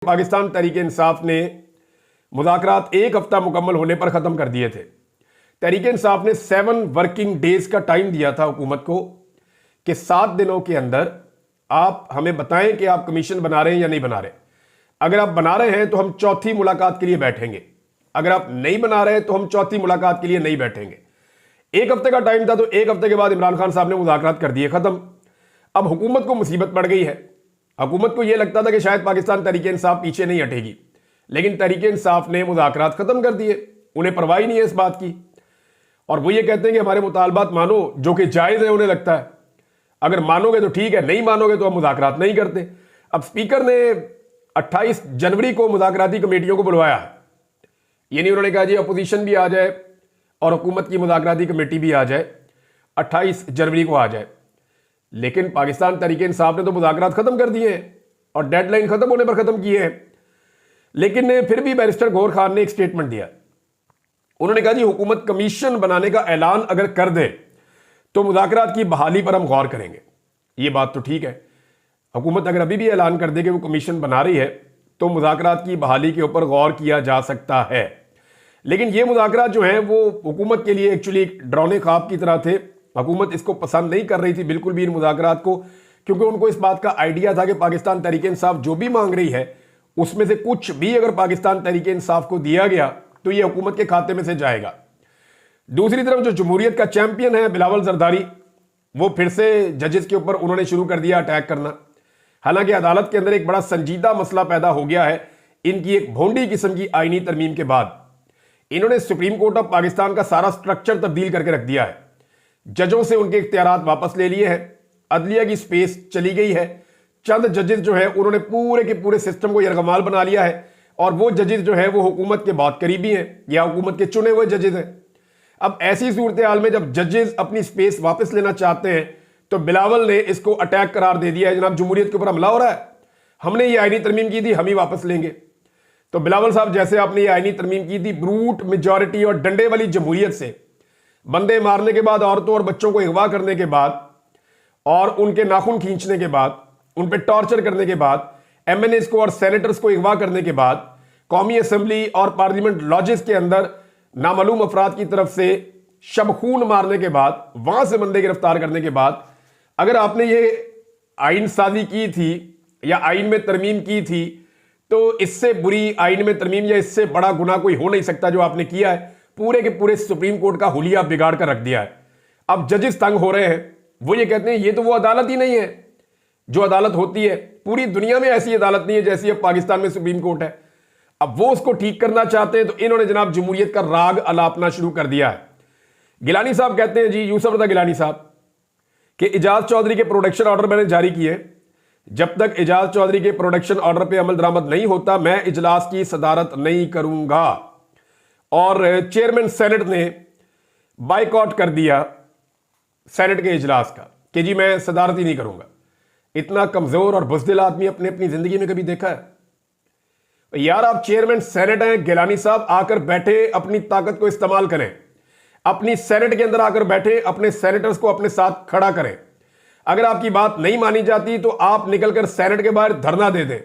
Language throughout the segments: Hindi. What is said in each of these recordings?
पाकिस्तान तहरीक इंसाफ ने मुज़ाकरात एक हफ्ता मुकम्मल होने पर ख़त्म कर दिए थे। तहरीक इंसाफ ने 7 वर्किंग डेज का टाइम दिया था हुकूमत को कि 7 दिनों के अंदर आप हमें बताएं कि आप कमीशन बना रहे हैं या नहीं बना रहे। अगर आप बना रहे हैं तो हम चौथी मुलाकात के लिए बैठेंगे, अगर आप नहीं बना रहे तो हम चौथी मुलाकात के लिए नहीं बैठेंगे। एक हफ्ते का टाइम था, तो एक हफ्ते के बाद इमरान खान साहब ने मुज़ाकरात कर दिए ख़त्म। अब हुकूमत को मुसीबत पड़ गई है। हुकूमत को यह लगता था कि शायद पाकिस्तान तहरीक इंसाफ पीछे नहीं हटेगी, लेकिन तहरीक इंसाफ ने मुज़ाकरात ख़त्म कर दिए। उन्हें परवाह ही नहीं है इस बात की, और वो ये कहते हैं कि हमारे मुतालबात मानो, जो कि जायज़ है उन्हें लगता है। अगर मानोगे तो ठीक है, नहीं मानोगे तो हम मुज़ाकरात नहीं करते। अब स्पीकर ने 28 जनवरी को मुज़ाकराती कमेटियों को बुलवाया है। ये नहीं उन्होंने कहा जी अपोजिशन भी आ जाए और हुकूमत की मुज़ाकराती कमेटी भी आ जाए, 28 जनवरी को आ जाए। लेकिन पाकिस्तान तहरीक इंसाफ ने तो मुज़ाकरात ख़त्म कर दिए हैं और डेडलाइन ख़त्म होने पर ख़त्म किए हैं। लेकिन फिर भी बैरिस्टर गौहर खान ने एक स्टेटमेंट दिया। उन्होंने कहा जी हुकूमत कमीशन बनाने का ऐलान अगर कर दे तो मुज़ाकरात की बहाली पर हम गौर करेंगे। ये बात तो ठीक है, हुकूमत अगर अभी भी ऐलान कर दे कि वो कमीशन बना रही है तो मुज़ाकरात की बहाली के ऊपर गौर किया जा सकता है। लेकिन ये मुज़ाकरात जो हैं वो हुकूमत के लिए एक्चुअली एक डरावने ख्वाब की तरह थे। हुकूमत इसको पसंद नहीं कर रही थी बिल्कुल भी इन मुज़ाकरात को, क्योंकि उनको इस बात का आइडिया था कि पाकिस्तान तहरीक इंसाफ जो भी मांग रही है उसमें से कुछ भी अगर पाकिस्तान तहरीक इंसाफ को दिया गया तो ये हुकूमत के खाते में से जाएगा। दूसरी तरफ जो जमहूरियत का चैंपियन है बिलावल जरदारी, वो फिर से जजेस के ऊपर उन्होंने शुरू कर दिया अटैक करना। हालांकि अदालत के अंदर एक बड़ा संजीदा मसला पैदा हो गया है इनकी एक भोंडी किस्म की आईनी तरमीम के बाद। इन्होंने सुप्रीम कोर्ट ऑफ पाकिस्तान का सारा स्ट्रक्चर तब्दील करके रख दिया है। जजों से उनके इख्तियारात वापस ले लिए हैं, अदलिया की स्पेस चली गई है। चंद जजेस जो है उन्होंने पूरे के पूरे सिस्टम को यरगमाल बना लिया है, और वो जजेस जो है वो हुकूमत के बहुत करीबी हैं या हुकूमत के चुने हुए जजेस हैं। अब ऐसी सूरत हाल में जब जजेस अपनी स्पेस वापस लेना चाहते हैं तो बिलावल ने इसको अटैक करार दे दिया है। जनाब जमहूरियत के ऊपर हमला हो रहा है, हमने ये आईनी तरमीम की थी, हम ही वापस लेंगे। तो बिलावल साहब जैसे आपने ये आईनी तरमीम की थी ब्रूट मेजॉरिटी और डंडे वाली जमहूरियत से, बंदे मारने के बाद, औरतों और बच्चों को अगवा करने के बाद और उनके नाखून खींचने के बाद, उन पर टॉर्चर करने के बाद, एमएनएस को और सेनेटर्स को अगवा करने के बाद, कौमी असम्बली और पार्लियामेंट लॉजेस के अंदर नामालूम अफराद की तरफ से शबखून मारने के बाद, वहां से बंदे गिरफ्तार करने के बाद, अगर आपने ये आइन साजी की थी या आइन में तरमीम की थी तो इससे बुरी आइन में तरमीम या इससे बड़ा गुनाह कोई हो नहीं सकता जो आपने किया है। पूरे के पूरे सुप्रीम कोर्ट का हुलिया बिगाड़ कर रख दिया है। अब जजेस तंग हो रहे हैं, वो ये कहते हैं ये तो वो अदालत ही नहीं है जो अदालत होती है। पूरी दुनिया में ऐसी अदालत नहीं है जैसी अब पाकिस्तान में सुप्रीम कोर्ट है। अब वो उसको ठीक करना चाहते हैं तो इन्होंने जनाब जमहूरियत का राग अलापना शुरू कर दिया है। गिलानी साहब कहते हैं जी, यूसुफ रज़ा गिलानी साहब, कि इजाज चौधरी के प्रोडक्शन ऑर्डर मैंने जारी किए, जब तक इजाज चौधरी के प्रोडक्शन ऑर्डर पे अमल दरामद नहीं होता मैं इजलास की सदारत नहीं करूंगा। और चेयरमैन सेनेट ने बाइकआउट कर दिया सेनेट के इजलास का कि जी मैं सदारत ही नहीं करूंगा। इतना कमजोर और बुज़दिल आदमी अपने अपनी जिंदगी में कभी देखा है? यार आप चेयरमैन सेनेट हैं, गिलानी साहब आकर बैठे, अपनी ताकत को इस्तेमाल करें, अपनी सेनेट के अंदर आकर बैठे, अपने सेनेटर्स को अपने साथ खड़ा करें। अगर आपकी बात नहीं मानी जाती तो आप निकलकर सेनेट के बाहर धरना दे दें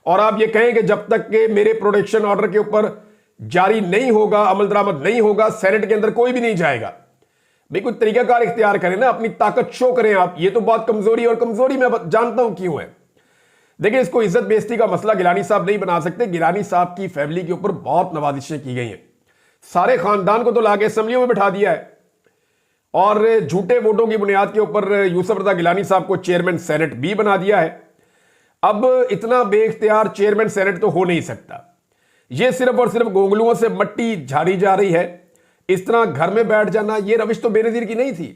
और आप ये कहें कि जब तक के मेरे प्रोडक्शन ऑर्डर के ऊपर जारी नहीं होगा, अमल दरामद नहीं होगा, सेनेट के अंदर कोई भी नहीं जाएगा। भाई कुछ तरीकाकार इख्तियार करें ना, अपनी ताकत शो करें आप। ये तो बहुत कमजोरी, और कमजोरी मैं जानता हूं क्यों है। देखिए इसको इज्जत बेइज्जती का मसला गिलानी साहब नहीं बना सकते। गिलानी साहब की फैमिली के ऊपर बहुत नवाजिशें की गई हैं, सारे खानदान को तो लाके असेंबलियों में बिठा दिया है और झूठे वोटों की बुनियाद के ऊपर यूसुफ रज़ा गिलानी साहब को चेयरमैन सेनेट भी बना दिया है। अब इतना बेइख्तियार चेयरमैन सेनेट तो हो नहीं सकता। यह सिर्फ और सिर्फ गोगलुओं से मट्टी झाड़ी जा रही है। इस तरह घर में बैठ जाना, यह रविश तो बेनजीर की नहीं थी।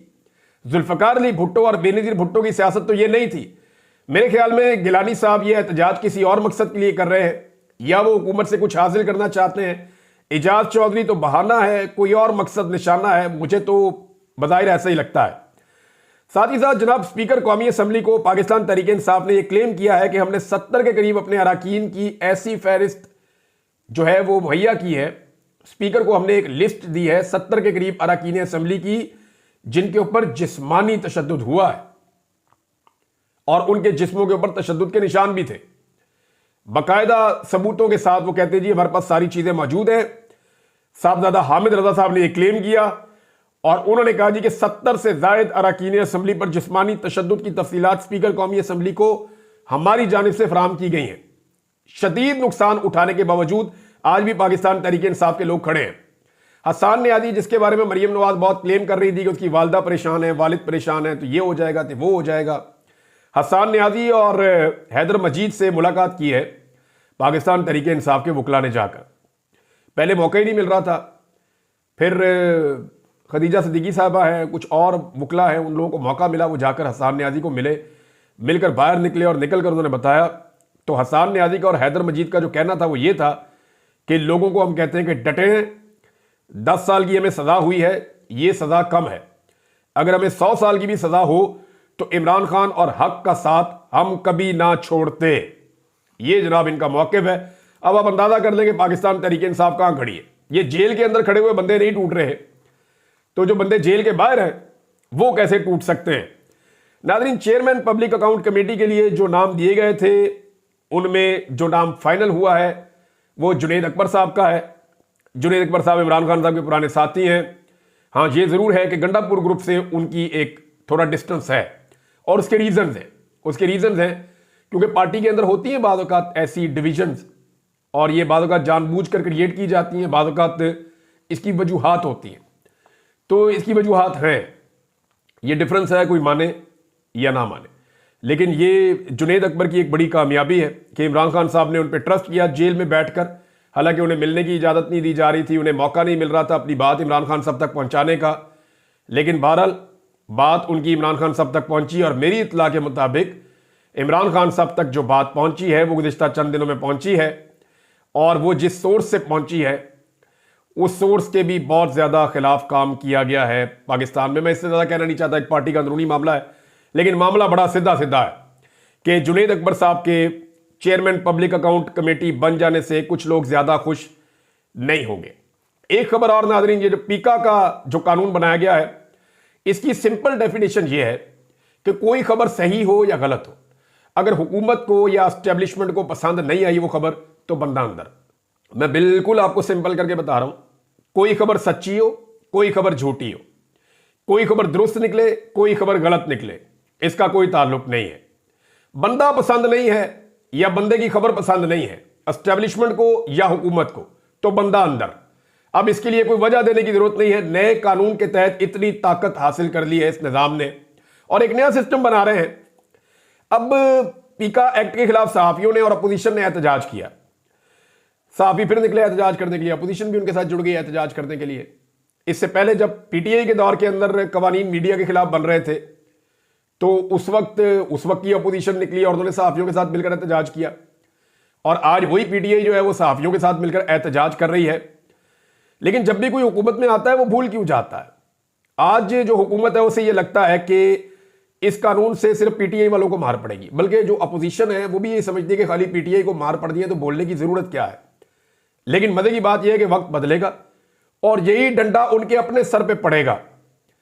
जुल्फकार अली भुट्टो और बेनजीर भुट्टो की सियासत तो यह नहीं थी। मेरे ख्याल में गिलानी साहब यह एहतजाज किसी और मकसद के लिए कर रहे हैं, या वो हुकूमत से कुछ हासिल करना चाहते हैं। इजाज चौधरी तो बहाना है, कोई और मकसद निशाना है, मुझे तो बज़ाहिर ऐसा ही लगता है। साथ ही साथ जनाब स्पीकर कौमी असम्बली को पाकिस्तान तहरीक इंसाफ ने यह क्लेम किया है कि हमने 70 के करीब अपने अरकान की ऐसी फहरिस्त जो है वो मुहैया की है। स्पीकर को हमने एक लिस्ट दी है 70 के करीब अरकान असम्बली की जिनके ऊपर जिस्मानी तशद्दुद हुआ है और उनके जिस्मों के ऊपर तशद्दुद के निशान भी थे। बाकायदा सबूतों के साथ वो कहते हैं जी हमारे पास सारी चीजें मौजूद हैं। साहबजादा हामिद रजा साहब ने यह क्लेम किया और उन्होंने कहा जी कि 70 से जायद अरकान असम्बली पर जिस्मानी तशद्दुद की तफसीलात स्पीकर कौमी असम्बली को हमारी जानिब से फराहम की गई हैं। शदीद नुकसान उठाने के बावजूद आज भी पाकिस्तान तहरीक इंसाफ के लोग खड़े हैं। हसन नियाज़ी, जिसके बारे में मरियम नवाज बहुत क्लेम कर रही थी कि उसकी वालदा परेशान है, वालिद परेशान है, तो ये हो जाएगा तो वो हो जाएगा। हसन नियाज़ी और हैदर मजीद से मुलाकात की है पाकिस्तान तहरीक इंसाफ के वकला ने जाकर। पहले मौका ही नहीं मिल रहा था, फिर खदीजा सिद्दीकी साहबा हैं, कुछ और वकला हैं, उन लोगों को मौका मिला, वो जाकर हसन नियाज़ी को मिले, मिलकर बाहर निकले और निकल कर उन्होंने बताया। तो हसन नियाज़ी का और हैदर मजीद का जो कहना था वो ये था कि लोगों को हम कहते हैं कि डटे हैं, 10 साल की हमें सज़ा हुई है, ये सज़ा कम है, अगर हमें 100 साल की भी सज़ा हो तो इमरान खान और हक का साथ हम कभी ना छोड़ते। ये जनाब इनका मौक़िफ़ है। अब आप अंदाज़ा कर लेंगे पाकिस्तान तहरीक इंसाफ कहाँ खड़ी है। ये जेल के अंदर खड़े हुए बंदे नहीं टूट रहे, तो जो बंदे जेल के बाहर हैं वो कैसे टूट सकते हैं। नाज़रीन, चेयरमैन पब्लिक अकाउंट कमेटी के लिए जो नाम दिए गए थे उनमें जो नाम फाइनल हुआ है वो जुनैद अकबर साहब का है। जुनैद अकबर साहब इमरान खान साहब के पुराने साथी हैं। हाँ, ये ज़रूर है कि गंडापुर ग्रुप से उनकी एक थोड़ा डिस्टेंस है और उसके रीज़न्स हैं क्योंकि पार्टी के अंदर होती हैं बाज़ औक़ात ऐसी डिविजन्स और ये बाज़ औक़ात जानबूझकर क्रिएट की जाती हैं, बाज़ औक़ात इसकी वजूहात होती हैं। तो इसकी वजूहात हैं, ये डिफरेंस है, कोई माने या ना माने, लेकिन ये जुनैद अकबर की एक बड़ी कामयाबी है कि इमरान खान साहब ने उन पर ट्रस्ट किया जेल में बैठकर। हालांकि उन्हें मिलने की इजाज़त नहीं दी जा रही थी, उन्हें मौका नहीं मिल रहा था अपनी बात इमरान खान साहब तक पहुंचाने का, लेकिन बहरहाल बात उनकी इमरान खान साहब तक पहुंची और मेरी इत्तला के मुताबिक इमरान खान साहब तक जो बात पहुंची है वो गुज़िश्ता चंद दिनों में पहुंची है और वो जिस सोर्स से पहुंची है उस सोर्स के भी बहुत ज़्यादा खिलाफ काम किया गया है पाकिस्तान में। मैं इससे ज़्यादा कहना नहीं चाहता, एक पार्टी का अंदरूनी मामला है, लेकिन मामला बड़ा सीधा सीधा है कि जुनैद अकबर साहब के चेयरमैन पब्लिक अकाउंट कमेटी बन जाने से कुछ लोग ज़्यादा खुश नहीं होंगे। एक खबर और नाज़रीन, ये जो पीका का जो कानून बनाया गया है इसकी सिंपल डेफिनेशन ये है कि कोई खबर सही हो या गलत हो, अगर हुकूमत को या एस्टेब्लिशमेंट को पसंद नहीं आई वो खबर तो बंदा अंदर। मैं बिल्कुल आपको सिंपल करके बता रहा हूं, कोई खबर सच्ची हो, कोई खबर झूठी हो, कोई खबर दुरुस्त निकले, कोई खबर गलत निकले, इसका कोई ताल्लुक नहीं है। बंदा पसंद नहीं है या बंदे की खबर पसंद नहीं है एस्टेब्लिशमेंट को या हुकूमत को, तो बंदा अंदर। अब इसके लिए कोई वजह देने की जरूरत नहीं है, नए कानून के तहत इतनी ताकत हासिल कर ली है इस निजाम ने और एक नया सिस्टम बना रहे हैं। अब पीका एक्ट के खिलाफ सहाफियों ने और अपोजिशन ने एहतजाज किया, सहाफी फिर निकले एहतजाज करने के लिए, अपोजिशन भी उनके साथ जुड़ गई एहतजाज करने के लिए। इससे पहले जब पीटीआई के दौर के अंदर कवानीन मीडिया के खिलाफ बन रहे थे तो उस वक्त की अपोजिशन निकली और उन्होंने सहाफियों के साथ मिलकर एहतजाज किया और आज वही पीटीआई जो है वो सहाफियों के साथ मिलकर एहतजाज कर रही है। लेकिन जब भी कोई हुकूमत में आता है वो भूल क्यों जाता है। आज जो हुकूमत है उसे ये लगता है कि इस कानून से सिर्फ पीटीआई वालों को मार पड़ेगी, बल्कि जो अपोजिशन है वो भी ये समझती है कि खाली पीटीआई को मार पड़ दी है तो बोलने की जरूरत क्या है। लेकिन मजे की बात यह है कि वक्त बदलेगा और यही डंडा उनके अपने सर पे पड़ेगा।